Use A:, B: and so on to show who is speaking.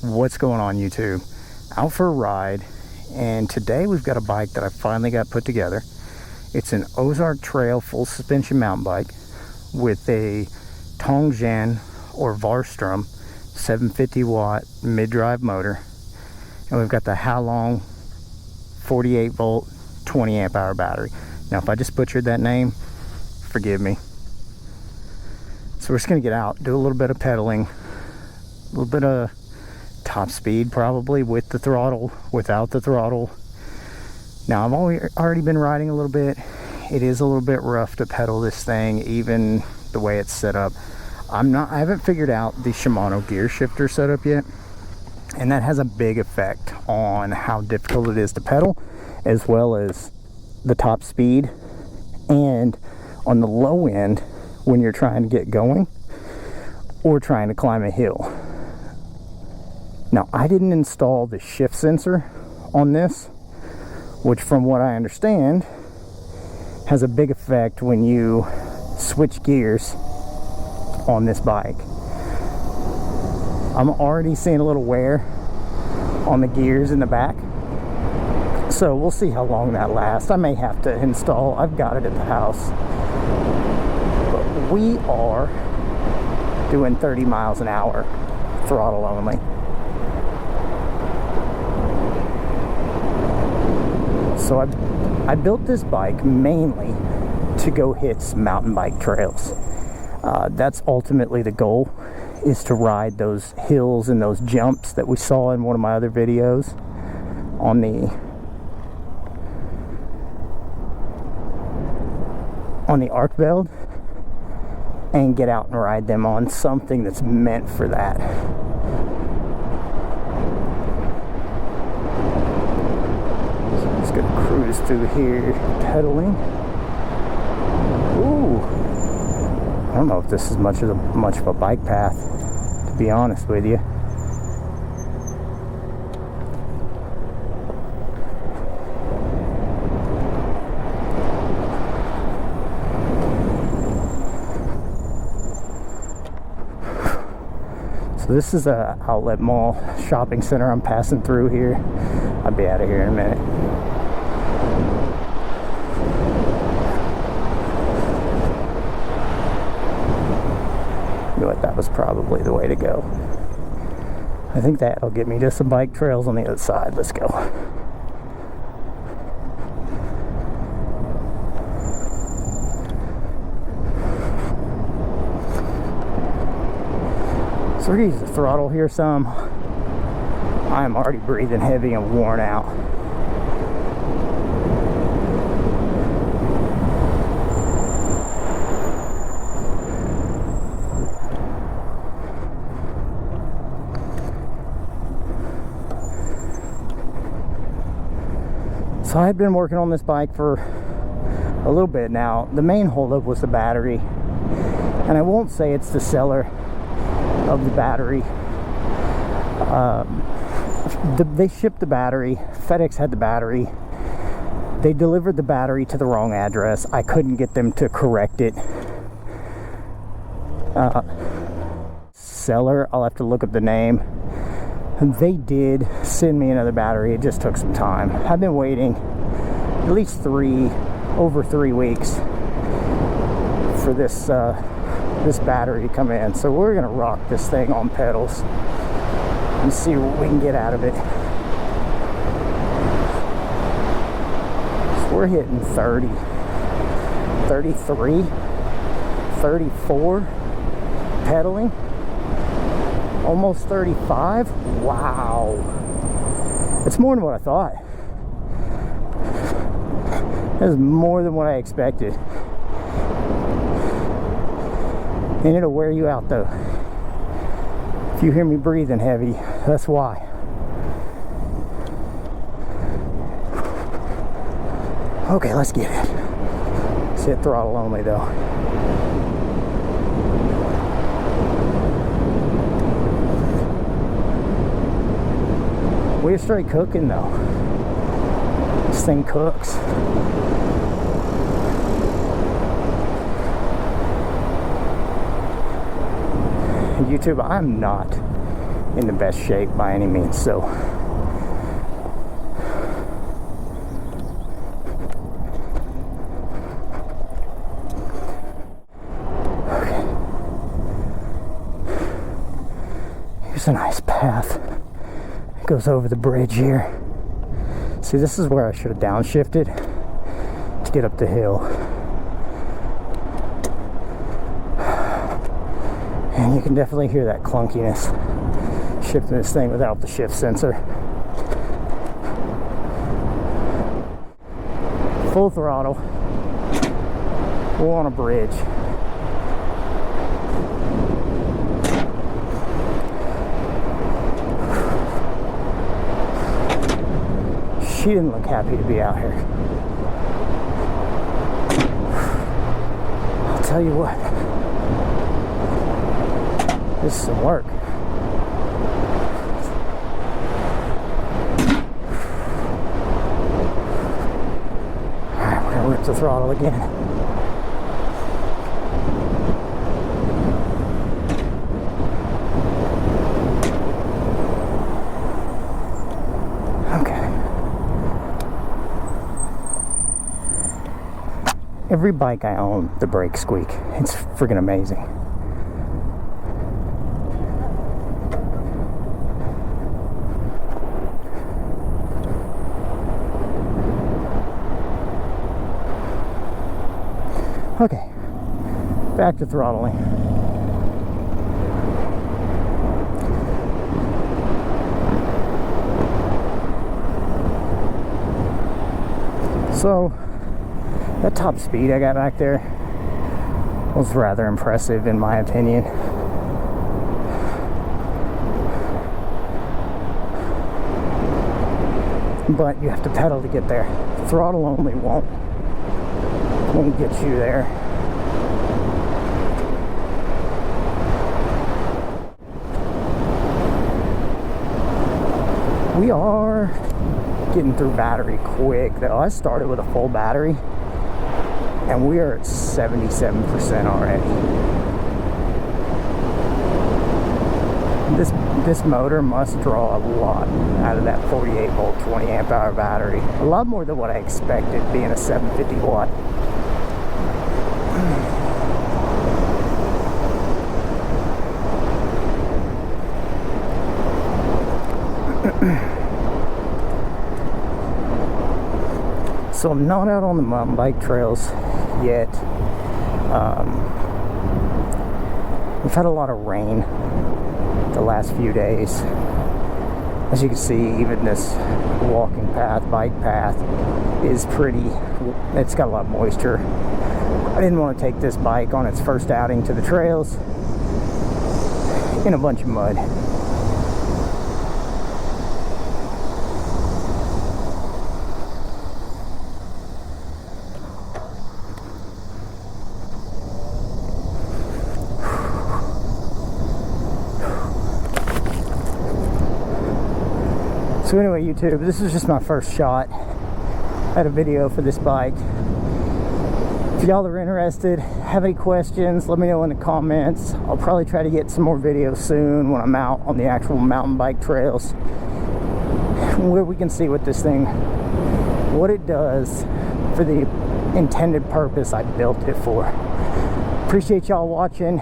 A: What's going on, YouTube? Out for a ride, and today we've got a bike that I finally got put together. It's an Ozark Trail full suspension mountain bike with a Tongsheng or Varstrom 750W MidDrive motor, and we've got the Hailong 48 volt 20 amp hour battery. Now if I just butchered that name, forgive me. So we're just gonna get out, do a little bit of pedaling, a little bit of top speed probably with the throttle, without the throttle. Now I've already been riding a little bit. It is a little bit rough to pedal this thing, even the way it's set up. I haven't figured out the Shimano gear shifter setup yet, and that has a big effect on how difficult it is to pedal, as well as the top speed, and on the low end when you're trying to get going or trying to climb a hill. Now, I didn't install the shift sensor on this, which from what I understand has a big effect when you switch gears on this bike. I'm already seeing a little wear on the gears in the back, so we'll see how long that lasts. I may have to install, I've got it at the house. But we are doing 30 miles an hour, throttle only. So I built this bike mainly to go hit some mountain bike trails. That's ultimately the goal, is to ride those hills and those jumps that we saw in one of my other videos on the arc belt, and get out and ride them on something that's meant for that. So I'm just gonna cruise through here, pedaling. Ooh, I don't know if this is much of a bike path, to be honest with you. So this is a outlet mall shopping center I'm passing through here. I'll be out of here in a minute. You know what, that was probably the way to go. I think that'll get me to some bike trails on the other side. Let's go. So we're gonna use the throttle here some. I am already breathing heavy and worn out. So I had been working on this bike for a little bit now. The main holdup was the battery, and I won't say it's the seller of the battery. They shipped the battery, FedEx had the battery, they delivered the battery to the wrong address. I couldn't get them to correct it. Seller, I'll have to look up the name. They did send me another battery. It just took some time. I've been waiting at least over 3 weeks for this battery to come in. So we're gonna rock this thing on pedals and see what we can get out of it. So we're hitting 30, 33, 34 pedaling, almost 35. Wow, it's more than what I thought. That is more than what I expected. And it'll wear you out though. If you hear me breathing heavy, that's why. Okay, let's get it. Let's hit throttle only though. We're straight cooking though. This thing cooks. YouTube, I'm not in the best shape by any means. So okay, here's a nice path. It goes over the bridge here. See, this is where I should have downshifted to get up the hill. And you can definitely hear that clunkiness shifting this thing without the shift sensor. Full throttle. We're on a bridge. She didn't look happy to be out here. I'll tell you what. This is some work. Alright, we're gonna rip the throttle again. Okay. Every bike I own, the brakes squeak. It's freaking amazing. Okay, back to throttling. So, that top speed I got back there was rather impressive in my opinion. But you have to pedal to get there. Throttle only won't get you there. We are getting through battery quick though. I started with a full battery and we are at 77% already. This motor must draw a lot out of that 48 volt 20 amp hour battery. A lot more than what I expected being a 750 watt. So I'm not out on the mountain bike trails yet. We've had a lot of rain the last few days. As you can see, even this walking path, bike path is pretty, it's got a lot of moisture. I didn't want to take this bike on its first outing to the trails in a bunch of mud. So anyway, YouTube, this is just my first shot at a video for this bike. If y'all are interested, have any questions, let me know in the comments. I'll probably try to get some more videos soon when I'm out on the actual mountain bike trails, where we can see what this thing, what it does for the intended purpose I built it for. Appreciate y'all watching.